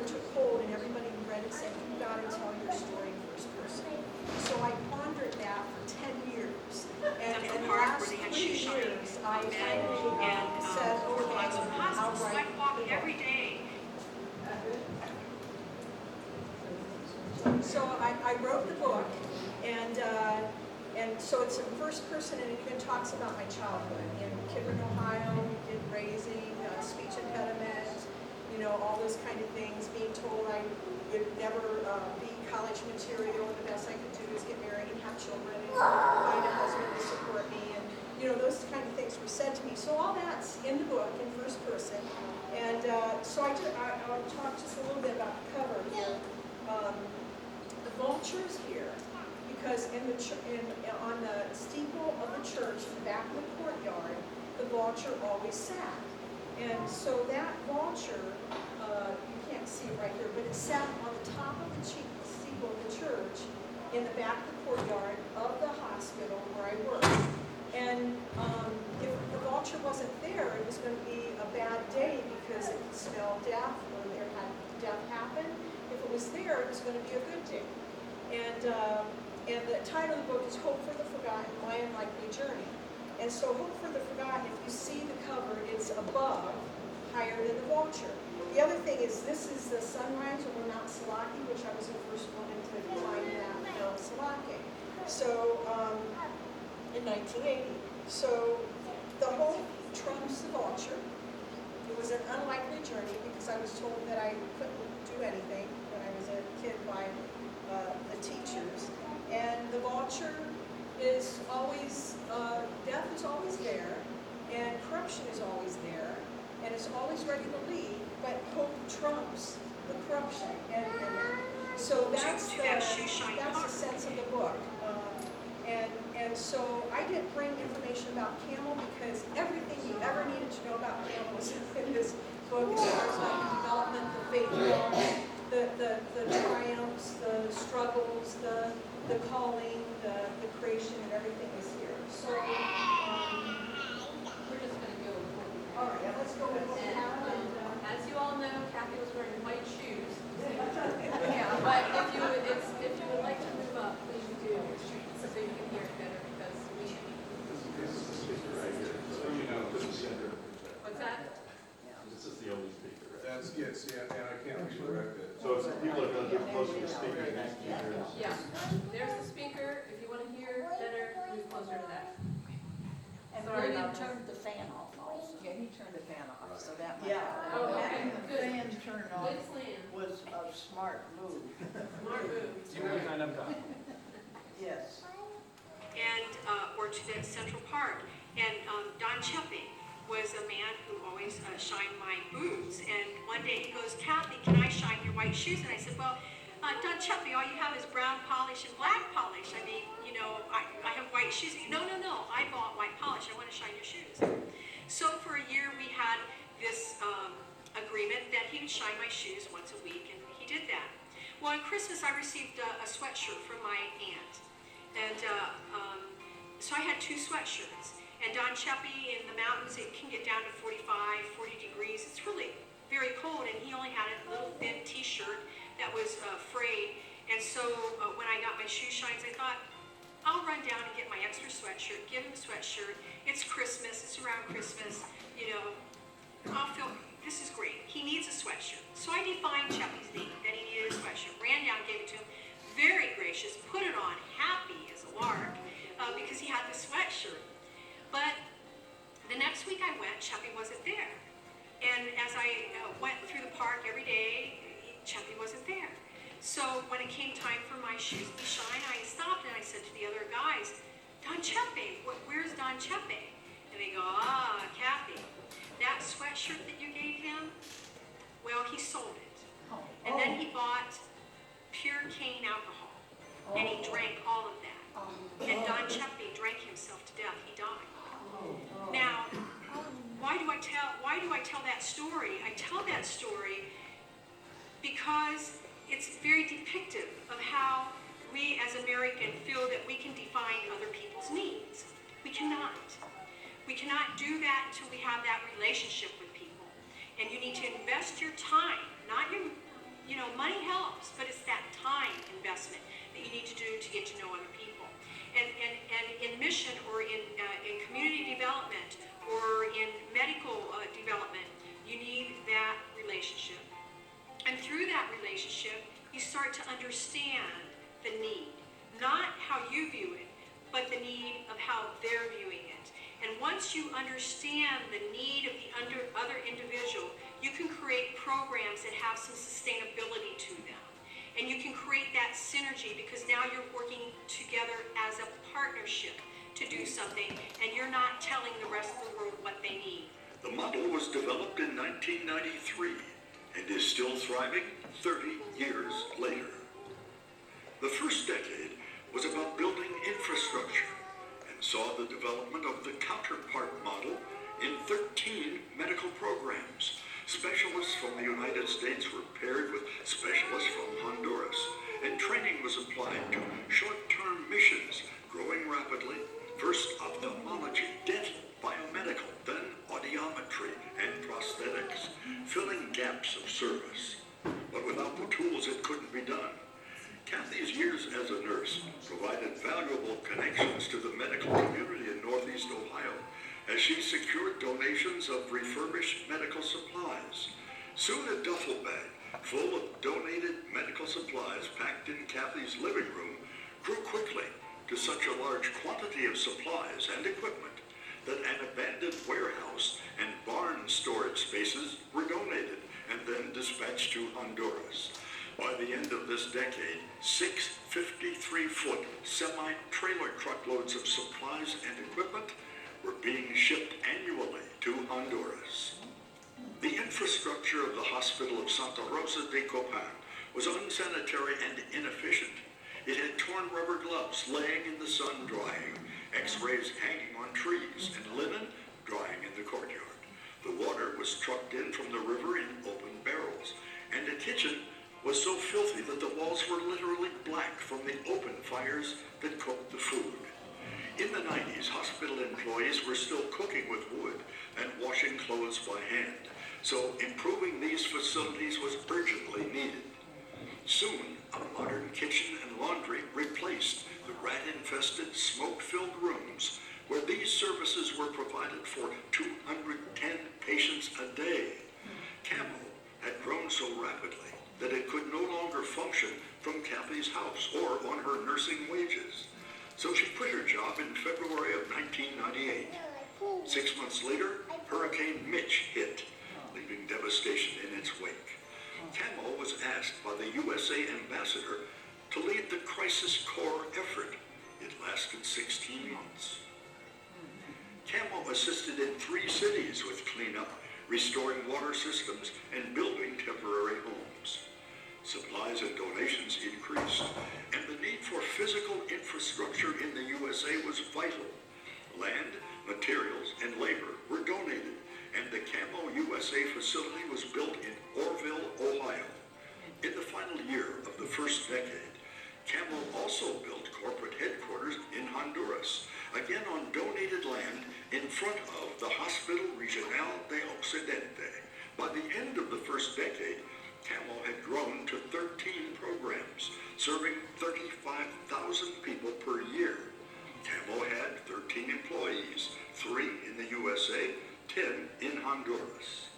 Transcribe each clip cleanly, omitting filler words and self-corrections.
took hold, and everybody read and said, "You got to tell your story in first person." So I pondered that for 10 years, and in the last 3 years, I finally said, "Okay, I'll write the book." Every day. So I wrote the book, and so it's in first person, and it even talks about my childhood. In Kidron, Ohio, did raising, speech impediment, all those kind of things, being told I would never be college material, the best I could do is get married and have children and find a husband to support me, and those kind of things were said to me. So all that's in the book in first person, and so I'll talk just a little bit about the cover here. The vultures here, because on the steeple of the church in the back of the courtyard, the vulture always sat. And so that vulture, you can't see it right here, but it sat on the top of the steeple of the church in the back of the courtyard of the hospital where I worked. And if the vulture wasn't there, it was going to be a bad day because it could smell death, or there had death happen. If it was there, it was going to be a good day. And the title of the book is Hope for the Forgotten, My Unlikely Journey. And so Hope for the Forgotten, if you see the cover, it's above, higher than the vulture. The other thing is, this is the sunrise over Mount Salaki, which I was the first woman to climb Mount Salaki. So, in 1980. So, the hope trumps the vulture. It was an unlikely journey because I was told that I couldn't do anything when I was a kid by the teachers. And the vulture is always, death is always there, and corruption is always there, and it's always ready to leave, but hope trumps the corruption. And so that's the sense of the book. And so I didn't bring information about CAMO because everything you ever needed to know about CAMO was in this book as far as like the development, the faith development, the triumphs, the struggles, the calling, the creation, and everything is here. So we're just going to go with what we have. All right, let's go with what we have. As you all know, Kathy was wearing white shoes. Yeah, but if you would like to move up, please do, so you can hear it better, because we. This is the speaker right here. So this is center. What's that? This is the only speaker, right? That's, yes, yeah, and I can't redirect it. So if people are going to get closer to the speaker, it needs to be here. Yeah, there's the speaker. If you want to hear better, move closer to that. And Sorry William about that. turned the fan off also. Yeah, he turned the fan off, so that might. Yeah. Oh, okay, Having the good. fan turned on Good plan. was a smart move. Smart move. Yes. And or to the Central Park. And Don Chepe was a man who always shined my boots. And one day he goes, "Kathy, can I shine your white shoes?" And I said, "Well, Don Chepe, all you have is brown polish and black polish. I mean, I have white shoes." No, I bought white polish. I want to shine your shoes. So for a year we had this agreement that he would shine my shoes once a week, and he did that. Well, on Christmas I received a sweatshirt from my aunt. And so I had 2 sweatshirts. And Don Chepe in the mountains, it can get down to 45, 40 degrees. It's really very cold, and he only had a little thin t-shirt that was frayed. And so when I got my shoe shines, I thought, I'll run down and get my extra sweatshirt, give him a sweatshirt. It's Christmas, it's around Christmas, I'll feel, this is great. He needs a sweatshirt. So I defined Chepe's need, that he needed a sweatshirt. Ran down, gave it to him. Very gracious, put it on, happy as a lark, because he had the sweatshirt. But the next week I went, Chepe wasn't there. And as I went through the park every day, Chepe wasn't there. So when it came time for my shoes to shine, I stopped and I said to the other guys, "Don Chepe, where's Don Chepe?" And they go, "Kathy, that sweatshirt that you gave him, well, he sold it. And then he bought pure cane alcohol, and he drank all of that. And Don Chepe drank himself to death. He died." Now, why do I tell that story? I tell that story because it's very depictive of how we as Americans feel that we can define other people's needs. We cannot. We cannot do that until we have that relationship with people. And you need to invest your time, not your money helps, but it's that time investment that you need to do to get to know other people. And in mission or in community development or in medical development, you need that relationship. And through that relationship, you start to understand the need. Not how you view it, but the need of how they're viewing it. And once you understand the need of the other individual, you can create programs that have some sustainability to them. And you can create that synergy because now you're working together as a partnership to do something, and you're not telling the rest of the world what they need. The model was developed in 1993 and is still thriving 30 years later. The first decade was about building infrastructure and saw the development of the counterpart model in 13 medical programs. Specialists from the United States were paired with specialists from Honduras, and training was applied to short-term missions growing rapidly. First ophthalmology, dental, biomedical, then audiometry and prosthetics, filling gaps of service. But without the tools, it couldn't be done. Kathy's years as a nurse provided valuable connections to the medical community in Northeast Ohio as she secured donations of refurbished medical supplies. Soon a duffel bag full of donated medical supplies packed in Kathy's living room grew quickly to such a large quantity of supplies and equipment that an abandoned warehouse and barn storage spaces were donated and then dispatched to Honduras. By the end of this decade, 6 53-foot semi-trailer truckloads of supplies and equipment were being shipped annually to Honduras. The infrastructure of the hospital of Santa Rosa de Copan was unsanitary and inefficient. It had torn rubber gloves laying in the sun drying, x-rays hanging on trees, and linen drying in the courtyard. The water was trucked in from the river in open barrels, and the kitchen was so filthy that the walls were literally black from the open fires that cooked the food. In the 90s, hospital employees were still cooking with wood and washing clothes by hand, so improving these facilities was urgently needed. Soon, a modern kitchen and laundry replaced the rat-infested, smoke-filled rooms where these services were provided for 210 patients a day. CAMO had grown so rapidly that it could no longer function from Kathy's house or on her nursing wages. So she quit her job in February of 1998. 6 months later, Hurricane Mitch hit, leaving devastation in its wake. CAMO was asked by the USA ambassador to lead the crisis corps effort. It lasted 16 months. CAMO assisted in 3 cities with cleanup, restoring water systems, and building temporary homes. Supplies and donations increased, and the need for physical infrastructure in the USA was vital. Land, materials, and labor were donated, and the CAMO USA facility was built in Orrville, Ohio. In the final year of the first decade, CAMO also built corporate headquarters in Honduras, again on donated land in front of the Hospital Regional de Occidente. By the end of the first decade, CAMO had grown to 13 programs, serving 35,000 people per year. CAMO had 13 employees, 3 in the USA, 10 in Honduras.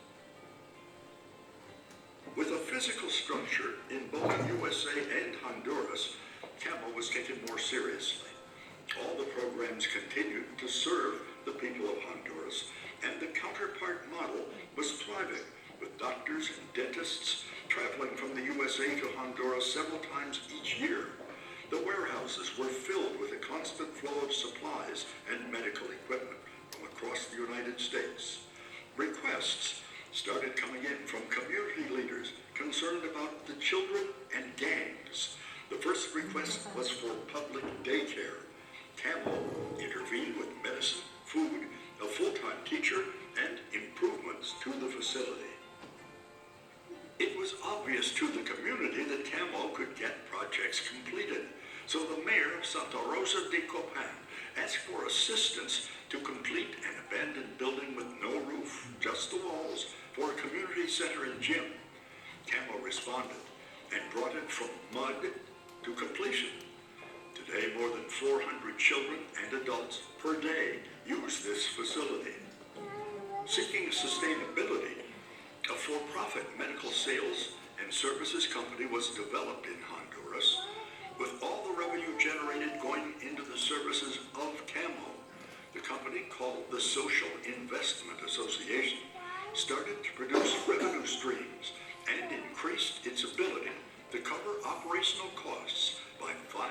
With a physical structure in both USA and Honduras, CAMO was taken more seriously. All the programs continued to serve the people of Honduras, and the counterpart model was thriving, with doctors and dentists traveling from the USA to Honduras several times each year. The warehouses were filled with a constant flow of supplies and medical equipment from across the United States. Requests started coming in from community leaders concerned about the children and gangs. The first request was for public daycare. CAMO intervened with medicine, food, a full-time teacher, and improvements to the facility. It was obvious to the community that CAMO could get projects completed, so the mayor of Santa Rosa de Copan asked for assistance to complete an abandoned building with no roof, just the walls, for a community center and gym. CAMO responded, and brought it from mud to completion. Today, more than 400 children and adults per day use this facility. Seeking sustainability, a for-profit medical sales and services company was developed in Honduras, with all the revenue generated going into the services of CAMO. The company, called the Social Investment Association, started to produce revenue streams and increased its ability to cover operational costs by 5%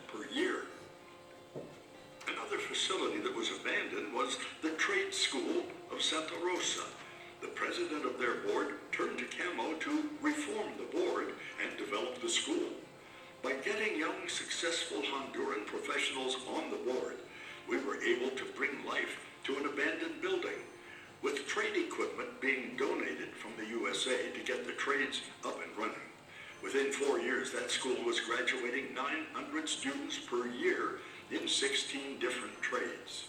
per year. Another facility that was abandoned was the Trade School of Santa Rosa. The president of their board turned to CAMO to reform the board and develop the school. By getting young, successful Honduran professionals on the board, we were able to bring life to an abandoned building, with trade equipment being donated from the USA to get the trades up and running. Within 4 years, that school was graduating 900 students per year in 16 different trades.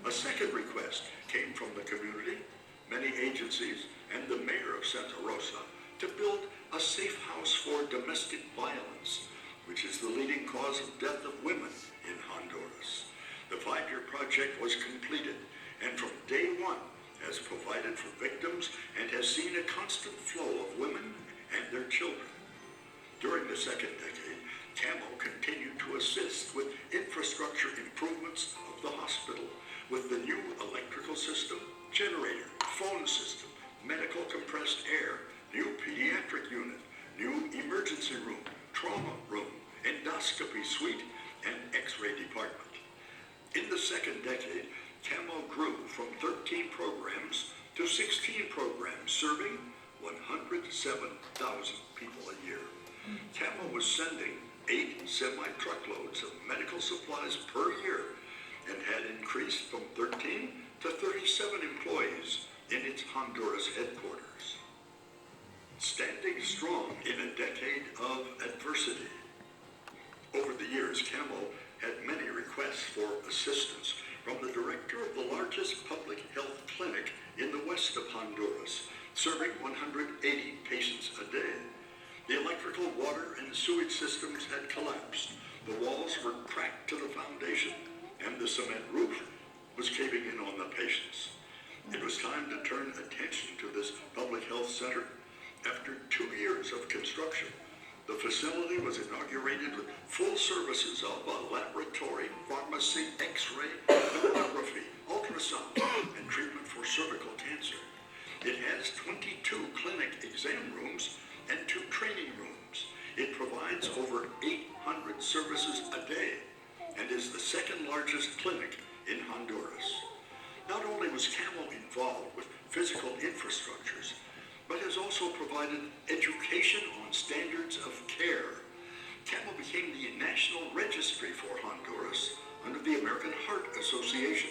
A second request came from the community, many agencies, and the mayor of Santa Rosa to build a safe house for domestic violence, which is the leading cause of death of women in Honduras. The 5-year project was completed, and from day one has provided for victims and has seen a constant flow of women and their children. During the second decade, CAMO continued to assist with infrastructure improvements of the hospital, with the new electrical system, generator, phone system, medical compressed air, new pediatric unit, new emergency room, trauma room, endoscopy suite, and x-ray department. In the second decade, CAMO grew from 13 programs to 16 programs, serving 107,000 people a year. CAMO was sending 8 semi-truckloads of medical supplies per year and had increased from 13 to 37 employees in its Honduras headquarters. Standing strong in a decade of adversity. Over the years, CAMO had many requests for assistance from the director of the largest public health clinic in the west of Honduras, serving 180 patients a day. The electrical, water, and sewage systems had collapsed. The walls were cracked to the foundation, and the cement roof was caving in on the patients. It was time to turn attention to this public health center. After 2 years of construction, the facility was inaugurated with full services of a laboratory, pharmacy, x-ray, mammography, ultrasound, and treatment for cervical cancer. It has 22 clinic exam rooms and 2 training rooms. It provides over 800 services a day and is the second largest clinic in Honduras. Not only was CAMO involved with physical infrastructures, but has also provided education on standards of care. CAMO became the national registry for Honduras under the American Heart Association.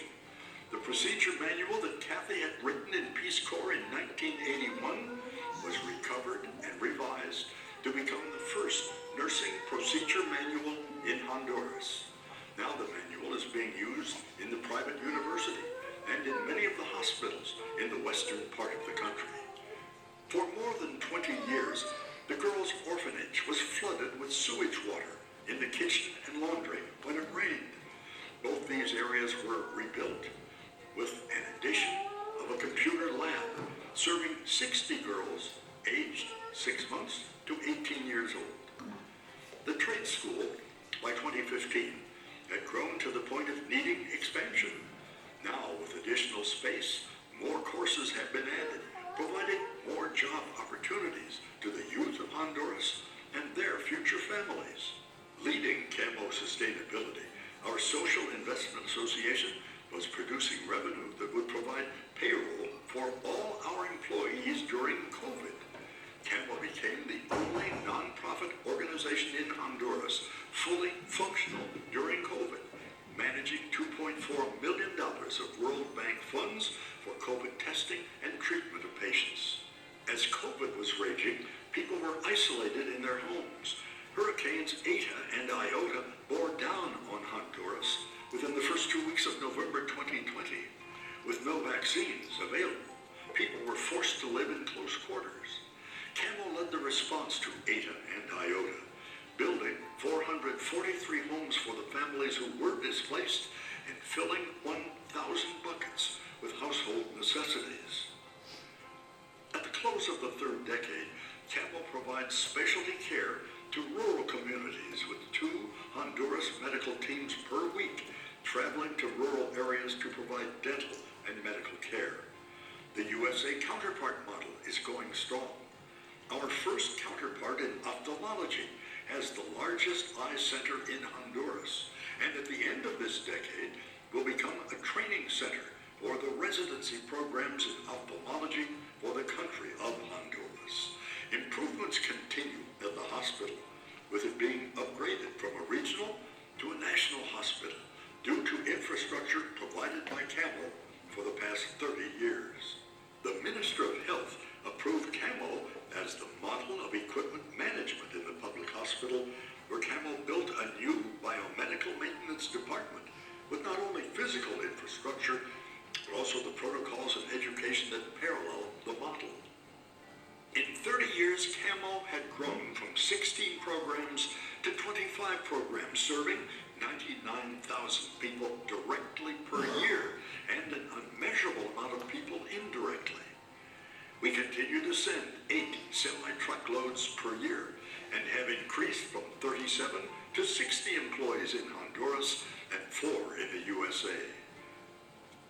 The procedure manual that Kathy had written in Peace Corps in 1981 was recovered and revised to become the first nursing procedure manual in Honduras. Now the manual is being used in the private university and in many of the hospitals in the western part of the country. For more than 20 years, the girls' orphanage was flooded with sewage water in the kitchen and laundry when it rained. Both these areas were rebuilt with an addition of a computer lab serving 60 girls aged 6 months to 18 years old. The trade school, by 2015, had grown to the point of needing expansion. Now, with additional space, more courses have been added, providing more job opportunities to the youth of Honduras and their future families. Leading CAMO sustainability, our Social Investment Association was producing revenue that would provide payroll for all our employees during COVID. CAMO became the only nonprofit organization in Honduras fully functional during COVID, managing $2.4 million of World Bank funds for COVID testing and treatment of patients. As COVID was raging, people were isolated in their homes. Hurricanes Eta and Iota bore down on Honduras within the first 2 weeks of November 2020. With no vaccines available, people were forced to live in close quarters. CAMO led the response to Eta and Iota, building 443 homes for the families who were displaced and filling 1,000 buckets with household necessities. At the close of the third decade, CAMO provides specialty care to rural communities with 2 Honduras medical teams per week traveling to rural areas to provide dental and medical care. The USA counterpart model is going strong. Our first counterpart in ophthalmology has the largest eye center in Honduras, and at the end of this decade will become a training center for the residency programs in ophthalmology for the country of Honduras. Improvements continue at the hospital, with it being upgraded from a regional to a national hospital due to infrastructure provided by CAMO for the past 30 years. The Minister of Health approved CAMO as the model of equipment management in the public hospital, where CAMO built a new biomedical maintenance department with not only physical infrastructure, but also the protocols and education that parallel the model. In 30 years, CAMO had grown from 16 programs to 25 programs, serving 99,000 people directly per year and an unmeasurable amount of people indirectly. We continue to send 8 semi-truckloads per year and have increased from 37 to 60 employees in Honduras and 4 in the USA.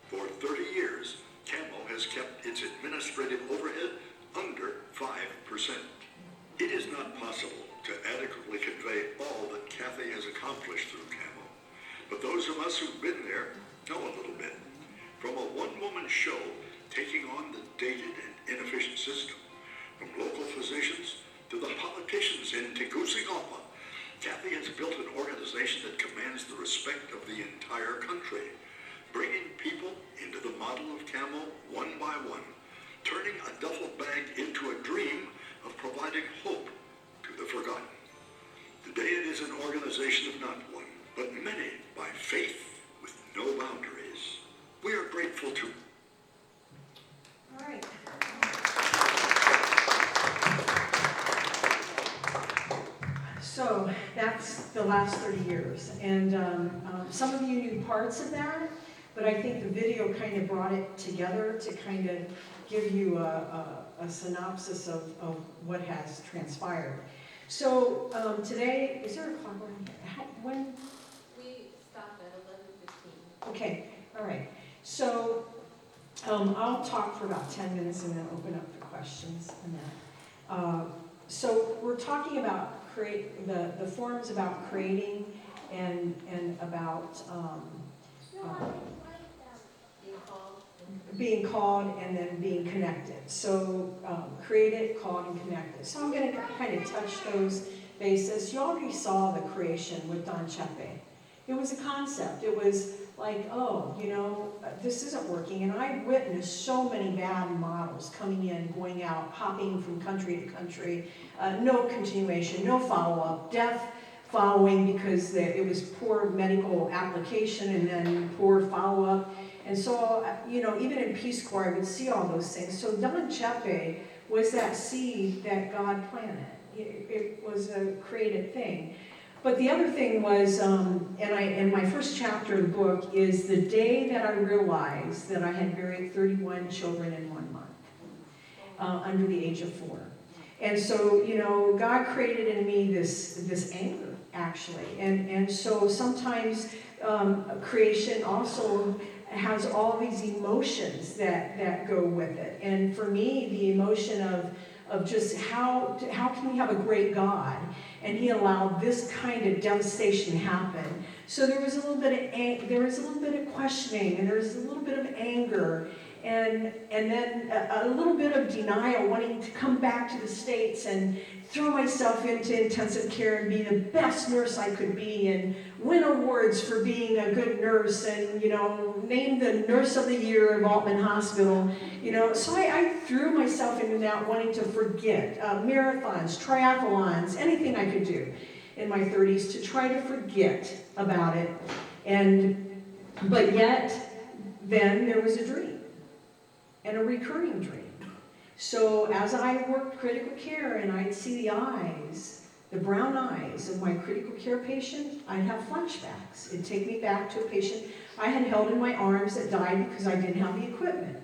For 30 years, CAMO has kept its administrative overhead under 5%. It is not possible to adequately convey all that Kathy has accomplished through CAMO, but those of us who've been there know a little bit. From a one-woman show taking on the dated and inefficient system, from local physicians to the politicians in Tegucigalpa, Kathy has built an organization that commands the respect of the entire country, bringing people into the model of CAMO one by one, turning a duffel bag into a dream of providing hope to the forgotten. Today it is an organization of not one, but many by faith with no boundaries. We are grateful to... All right. So that's the last 30 years. And some of you knew parts of that, but I think the video kind of brought it together to kind of give you a synopsis of what has transpired. So today, is there a clock around here? When? We stop at 11:15. Okay, all right. So I'll talk for about 10 minutes and then open up for questions and that. So we're talking about the forums about creating and about being called and then being connected. So created, called, and connected. So I'm going to kind of touch those bases. You already saw the creation with Don Chepe. It was a concept. It was like, oh, you know, this isn't working. And I witnessed so many bad models coming in, going out, hopping from country to country, no continuation, no follow-up, death following because it was poor medical application and then poor follow-up. And so, you know, even in Peace Corps, I would see all those things. So Don Chepe was that seed that God planted. It was a created thing. But the other thing was, and my first chapter of the book is the day that I realized that I had buried 31 children in 1 month, under the age of 4. And so, you know, God created in me this anger, actually. And so sometimes creation also has all these emotions that go with it. And for me, the emotion of just how can we have a great God and He allowed this kind of devastation to happen. So there was a little bit of questioning, and there was a little bit of anger, and then a little bit of denial, wanting to come back to the States and throw myself into intensive care and be the best nurse I could be and win awards for being a good nurse and, you know, named the Nurse of the Year of Altman Hospital, you know. So I threw myself into that, wanting to forget marathons, triathlons, anything I could do in my 30s to try to forget about it. But yet, then there was a dream, and a recurring dream. So as I worked critical care and I'd see the eyes, the brown eyes of my critical care patient, I'd have flashbacks. It'd take me back to a patient I had held in my arms that died because I didn't have the equipment.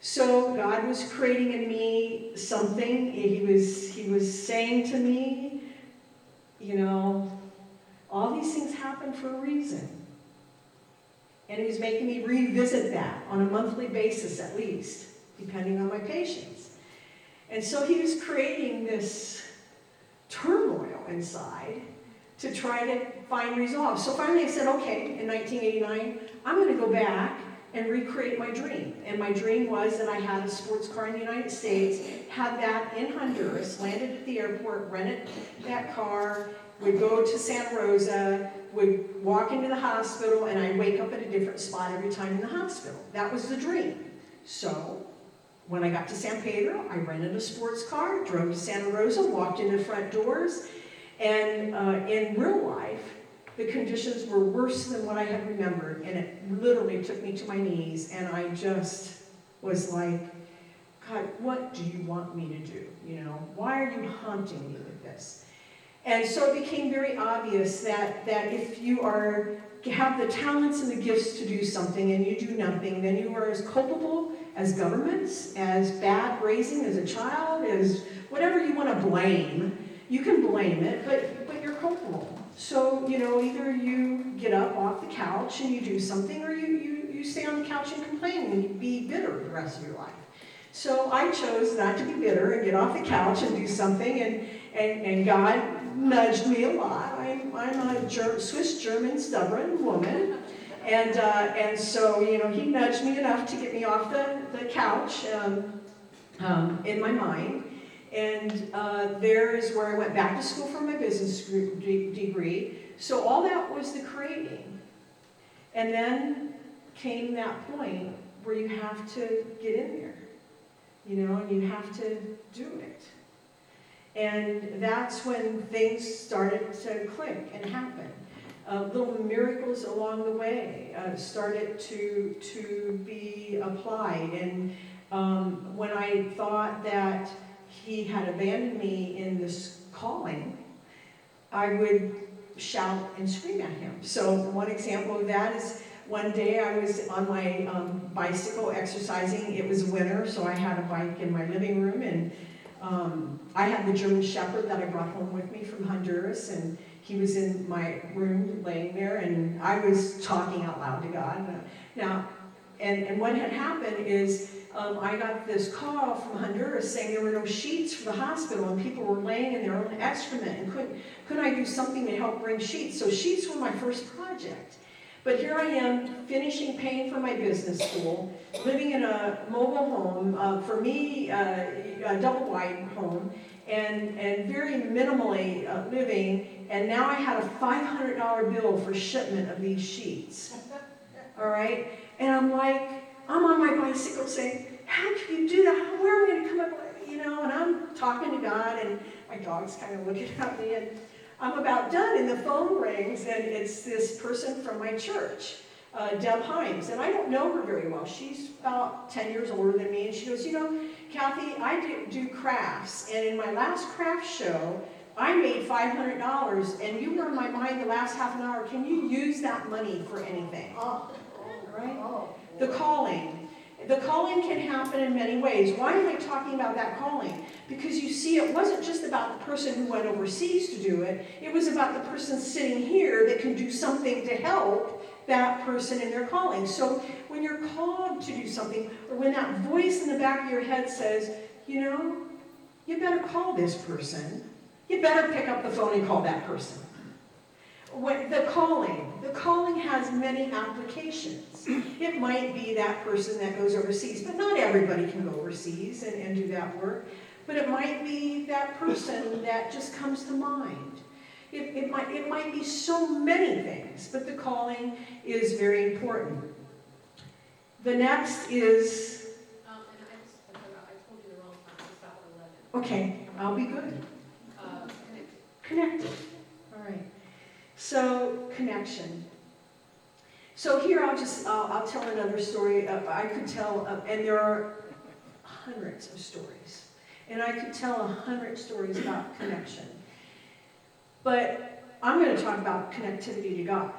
So God was creating in me something. He was saying to me, you know, all these things happen for a reason. And he was making me revisit that on a monthly basis at least, depending on my patients. And so he was creating this turmoil inside to try to find resolve. So finally I said, okay, in 1989, I'm going to go back and recreate my dream. And my dream was that I had a sports car in the United States, had that in Honduras, landed at the airport, rented that car, would go to Santa Rosa, would walk into the hospital, and I'd wake up at a different spot every time in the hospital. That was the dream. So when I got to San Pedro, I rented a sports car, drove to Santa Rosa, walked in the front doors, and in real life, the conditions were worse than what I had remembered, and it literally took me to my knees, and I just was like, God, what do you want me to do? You know, why are you haunting me with this? And so it became very obvious that if you have the talents and the gifts to do something and you do nothing, then you are as culpable as governments, as bad raising as a child, as whatever you want to blame. You can blame it, but you're culpable. So, you know, either you get up off the couch and you do something, or you stay on the couch and complain and you be bitter the rest of your life. So I chose not to be bitter and get off the couch and do something, and God nudged me a lot. I'm a Swiss-German stubborn woman, and so, you know, he nudged me enough to get me off the couch in my mind. And there is where I went back to school for my business degree. So all that was the creating. And then came that point where you have to get in there, you know, and you have to do it. And that's when things started to click and happen. Little miracles along the way started to be applied. And when I thought that he had abandoned me in this calling, I would shout and scream at him. So one example of that is one day I was on my bicycle exercising. It was winter, so I had a bike in my living room, and I had the German Shepherd that I brought home with me from Honduras, and he was in my room laying there, and I was talking out loud to God. Now, and what had happened is I got this call from Honduras saying there were no sheets for the hospital, and people were laying in their own excrement, and couldn't I do something to help bring sheets? So sheets were my first project. But here I am, finishing paying for my business school, living in a mobile home, for me, a double-wide home, and very minimally living, and now I had a $500 bill for shipment of these sheets. All right? And I'm like, I'm on my bicycle saying, how can you do that? Where am I going to come up with, you know? And I'm talking to God, and my dog's kind of looking at me, and I'm about done, and the phone rings, and it's this person from my church, Deb Himes, and I don't know her very well. She's about 10 years older than me, and she goes, you know, Kathy, I do crafts, and in my last craft show, I made $500, and you were in my mind the last half an hour. Can you use that money for anything? All right? The calling. The calling can happen in many ways. Why am I talking about that calling? Because you see, it wasn't just about the person who went overseas to do it. It was about the person sitting here that can do something to help that person in their calling. So when you're called to do something, or when that voice in the back of your head says, you know, you better call this person. You better pick up the phone and call that person. The calling has many applications. It might be that person that goes overseas, but not everybody can go overseas and do that work. But it might be that person that just comes to mind. It might be so many things, but the calling is very important. The next is... and I told you the wrong time, it's about 11. Okay, I'll be good. Connected. All right. So, connection. So here I'll tell another story. I could tell, and there are hundreds of stories. And I could tell 100 stories about connection. But I'm going to talk about connectivity to God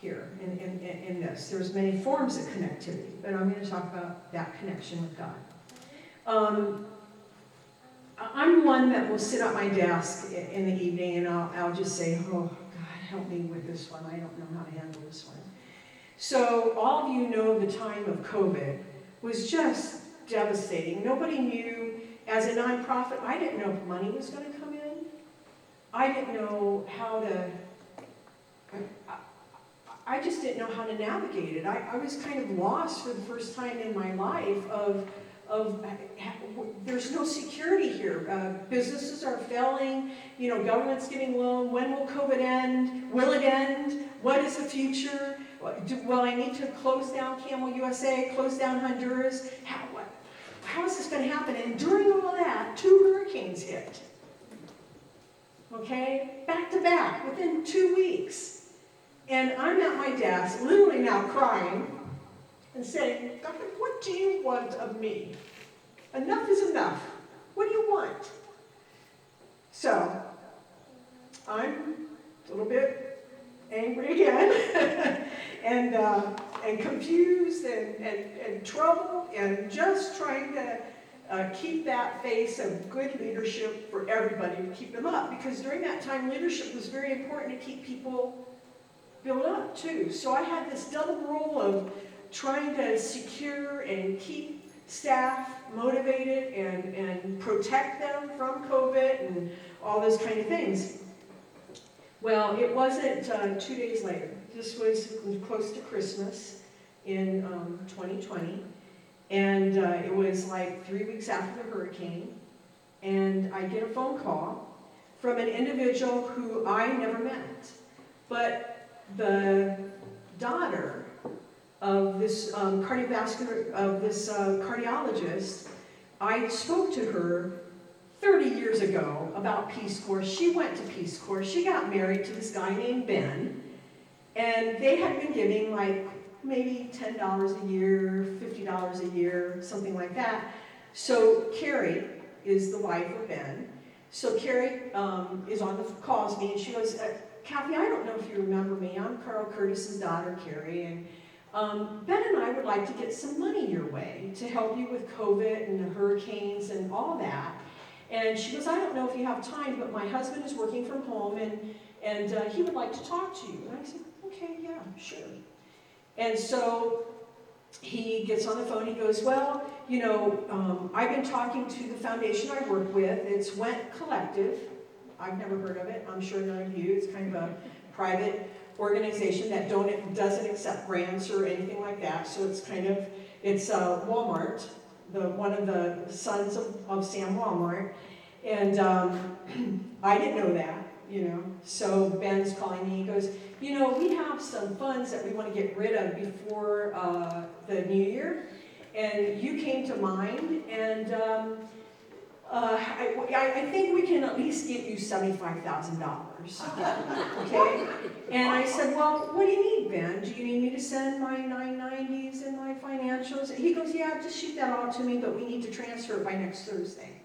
here in this. There's many forms of connectivity, but I'm going to talk about that connection with God. I'm one that will sit at my desk in the evening and I'll just say, oh, God, help me with this one. I don't know how to handle this one. So all of you know the time of COVID was just devastating. Nobody knew, as a nonprofit, I didn't know if money was going to come in. I didn't know how to, I just didn't know how to navigate it. I was kind of lost for the first time in my life of there's no security here. Businesses are failing, government's giving loan. When will COVID end? Will it end? What is the future? Well, I need to close down CAMO USA, close down Honduras. How is this going to happen? And during all of that, 2 hurricanes hit. Okay? Back to back, within 2 weeks. And I'm at my desk, literally now crying, and saying, God, what do you want of me? Enough is enough. What do you want? So, I'm a little bit angry again, and confused, and troubled, and just trying to keep that face of good leadership for everybody, to keep them up. Because during that time, leadership was very important to keep people built up too. So I had this double role of trying to secure and keep staff motivated and protect them from COVID and all those kind of things. Well, it wasn't 2 days later. This was close to Christmas in 2020. And it was like 3 weeks after the hurricane. And I get a phone call from an individual who I never met. But the daughter of this cardiologist, I spoke to her 30 years ago about Peace Corps. She went to Peace Corps. She got married to this guy named Ben, and they had been giving like maybe $10 a year, $50 a year, something like that. So Carrie is the wife of Ben. So Carrie calls me, and she goes, Kathy, I don't know if you remember me. I'm Carl Curtis's daughter, Carrie, and Ben and I would like to get some money your way to help you with COVID and the hurricanes and all that. And she goes, I don't know if you have time, but my husband is working from home, and he would like to talk to you. And I said, okay, yeah, sure. And so he gets on the phone. He goes, well, I've been talking to the foundation I work with. It's Went Collective. I've never heard of it. I'm sure none of you. It's kind of a private organization that doesn't accept grants or anything like that. So it's Walmart, one of the sons of Sam Walmart. And I didn't know that, So Ben's calling me. He goes, we have some funds that we want to get rid of before the new year. And you came to mind, and I think we can at least get you $75,000. Okay? And I said, well, what do you need, Ben? Do you need me to send my 990s and my financials? He goes, yeah, just shoot that all to me, but we need to transfer it by next Thursday.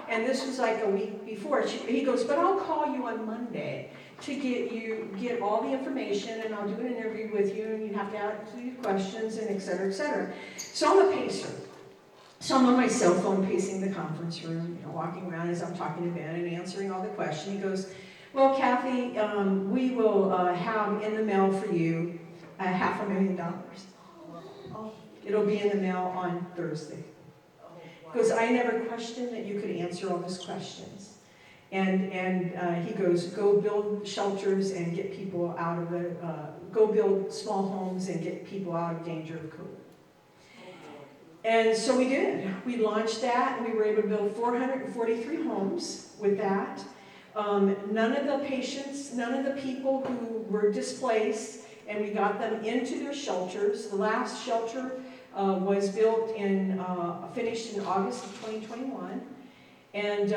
And this was like a week before. He goes, but I'll call you on Monday to get all the information, and I'll do an interview with you, and you have to answer your questions, and et cetera, et cetera. So I'm a pacer. So I'm on my cell phone pacing the conference room, walking around as I'm talking to Ben and answering all the questions. He goes, well, Kathy, we will have in the mail for you $500,000. It'll be in the mail on Thursday. Because I never questioned that you could answer all those questions. And he goes, go build shelters and get people out of go build small homes and get people out of danger of COVID. And so we did. We launched that, and we were able to build 443 homes with that. None of the patients, none of the people who were displaced, and we got them into their shelters. The last shelter was built finished in August of 2021. And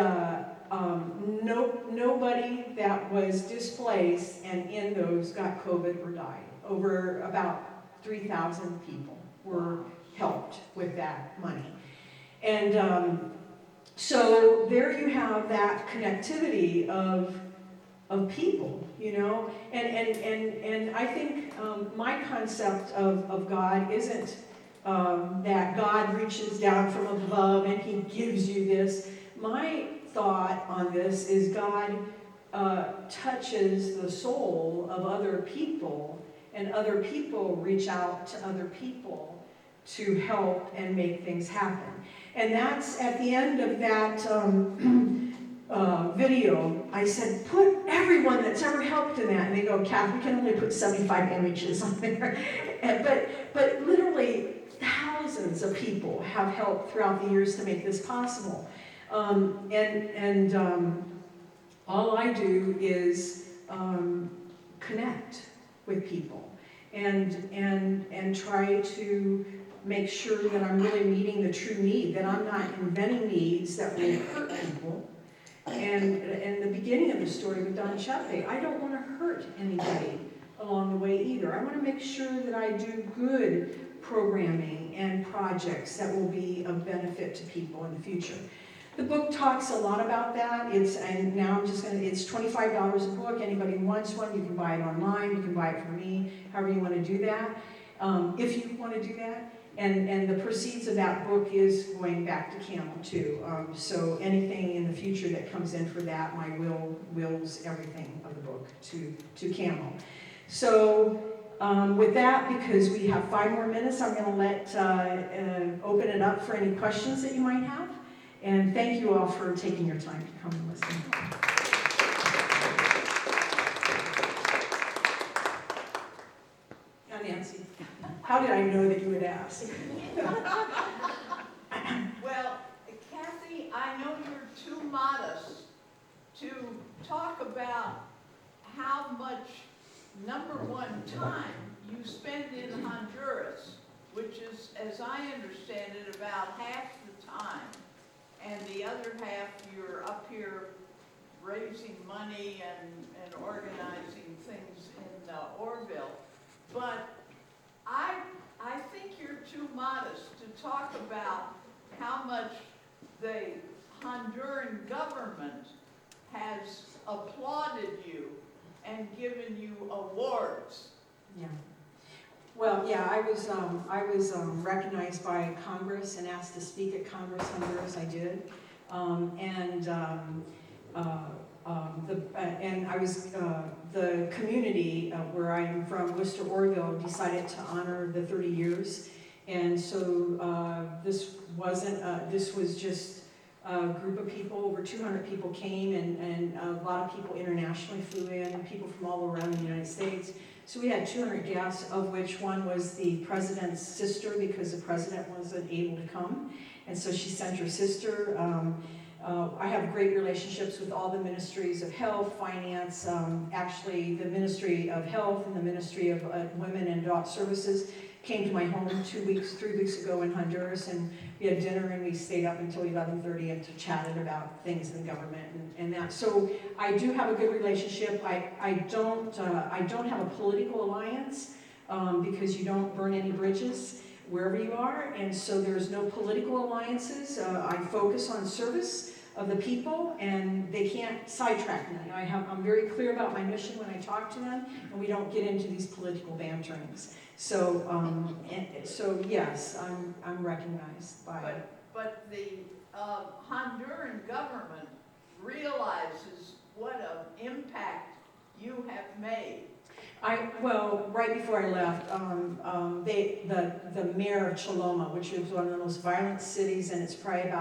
nobody that was displaced and in those got COVID or died. Over about 3,000 people were helped with that money. And so there you have that connectivity of people, you know, and I think my concept of God isn't that God reaches down from above and he gives you this. My thought on this is God touches the soul of other people, and other people reach out to other people to help and make things happen. And that's at the end of that video, I said, put everyone that's ever helped in that. And they go, Kathy, we can only put 75 images on there. But literally, thousands of people have helped throughout the years to make this possible. All I do is connect with people and try to make sure that I'm really meeting the true need, that I'm not inventing needs that will hurt people. And the beginning of the story with Don Chepe, I don't want to hurt anybody along the way either. I want to make sure that I do good programming and projects that will be of benefit to people in the future. The book talks a lot about that. It's $25 a book. Anybody who wants one, you can buy it online, you can buy it from me, however you want to do that, if you want to do that. And the proceeds of that book is going back to CAMO too. So anything in the future that comes in for that, my wills everything of the book to CAMO. So with that, because we have 5 more minutes, I'm going to let open it up for any questions that you might have. And thank you all for taking your time to come and listen. Now, Nancy, how did I know that you would ask? Well, Kathy, I know you're too modest to talk about how much, number one, time you spend in Honduras, which is, as I understand it, about half the time. And the other half, you're up here raising money and organizing things in Orville. But I think you're too modest to talk about how much the Honduran government has applauded you and given you awards. Yeah. Well, yeah, I was recognized by Congress and asked to speak at Congress Honduras. I did, and I was the community where I'm from, Worcester, Orville, decided to honor the 30 years, and so this was just a group of people. Over 200 people came, and a lot of people internationally flew in, people from all around the United States. So we had 200 guests, of which one was the president's sister, because the president wasn't able to come. And so she sent her sister. I have great relationships with all the ministries of health, finance, actually the Ministry of Health and the Ministry of Women and Adult Services came to my home 3 weeks ago in Honduras, and we had dinner and we stayed up until 11:30 and chatted about things in government and that. So I do have a good relationship. I don't have a political alliance because you don't burn any bridges wherever you are, and so there's no political alliances. I focus on service of the people, and they can't sidetrack me. I'm very clear about my mission when I talk to them, and we don't get into these political banterings. So, so yes, I'm recognized by. But the Honduran government realizes what an impact you have made. Well, right before I left, the mayor of Choloma, which is one of the most violent cities, and it's probably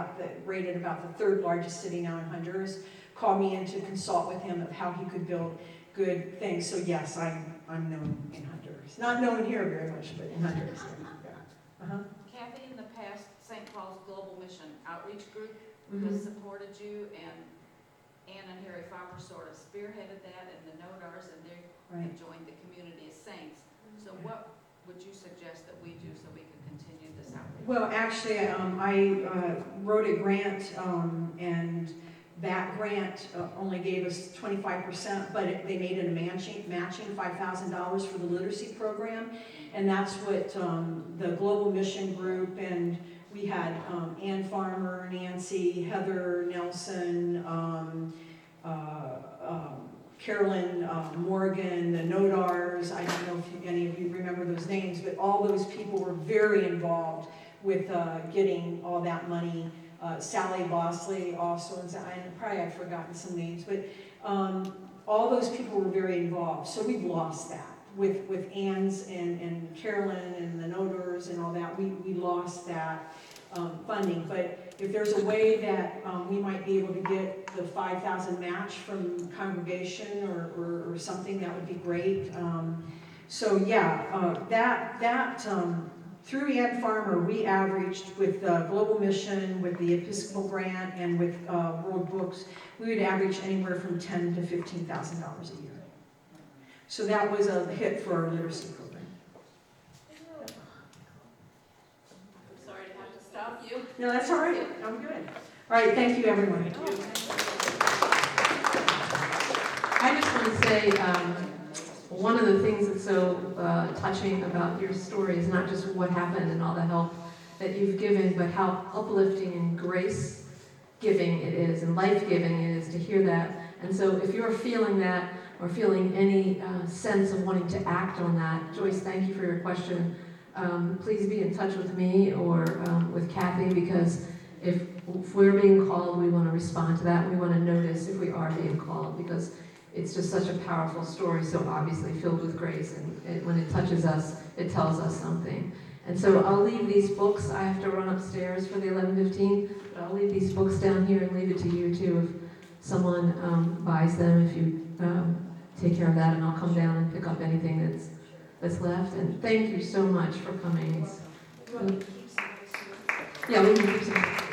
rated about the 3rd largest city now in Honduras, called me in to consult with him of how he could build good things. So yes, I'm known in Honduras. Not known here very much, but in Honduras. Yeah. Kathy, in the past, St. Paul's Global Mission Outreach Group Mm-hmm. has supported you, and Ann and Harry Farmer sort of spearheaded that, and the Nodars, and they Right. joined the Community of Saints. So what would you suggest that we do so we can continue this outreach? Well, actually, I wrote a grant, and that grant only gave us 25%, but they made it a matching $5,000 for the literacy program, and that's what the Global Mission Group and We had Ann Farmer, Nancy, Heather Nelson, Carolyn Morgan, the Nodars. I don't know if any of you remember those names, but all those people were very involved with getting all that money. Sally Bosley also, and I've forgotten some names, but all those people were very involved. So we've lost that with Ann's and Carolyn and the Nodars and all that. We lost that funding. But if there's a way that we might be able to get the 5,000 match from congregation or something, that would be great. So yeah, through Ann Farmer, we averaged with Global Mission, with the Episcopal grant, and with World Books, we would average anywhere from $10,000 to $15,000 a year. So that was a hit for our literacy program. I'm sorry to have to stop you. No, that's all right. I'm good. All right, thank you, everyone. I just want to say, one of the things that's so touching about your story is not just what happened and all the help that you've given, but how uplifting and grace-giving it is and life-giving it is to hear that. And so if you're feeling that or feeling any sense of wanting to act on that, Joyce, thank you for your question. Please be in touch with me or with Kathy, because if we're being called, we want to respond to that. We want to notice if we are being called, because it's just such a powerful story, so obviously filled with grace, and when it touches us, it tells us something. And so I'll leave these books. I have to run upstairs for the 11:15, but I'll leave these books down here and leave it to you too if someone buys them, if you take care of that, and I'll come down and pick up anything that's left. And thank you so much for coming. Yeah, we can keep some.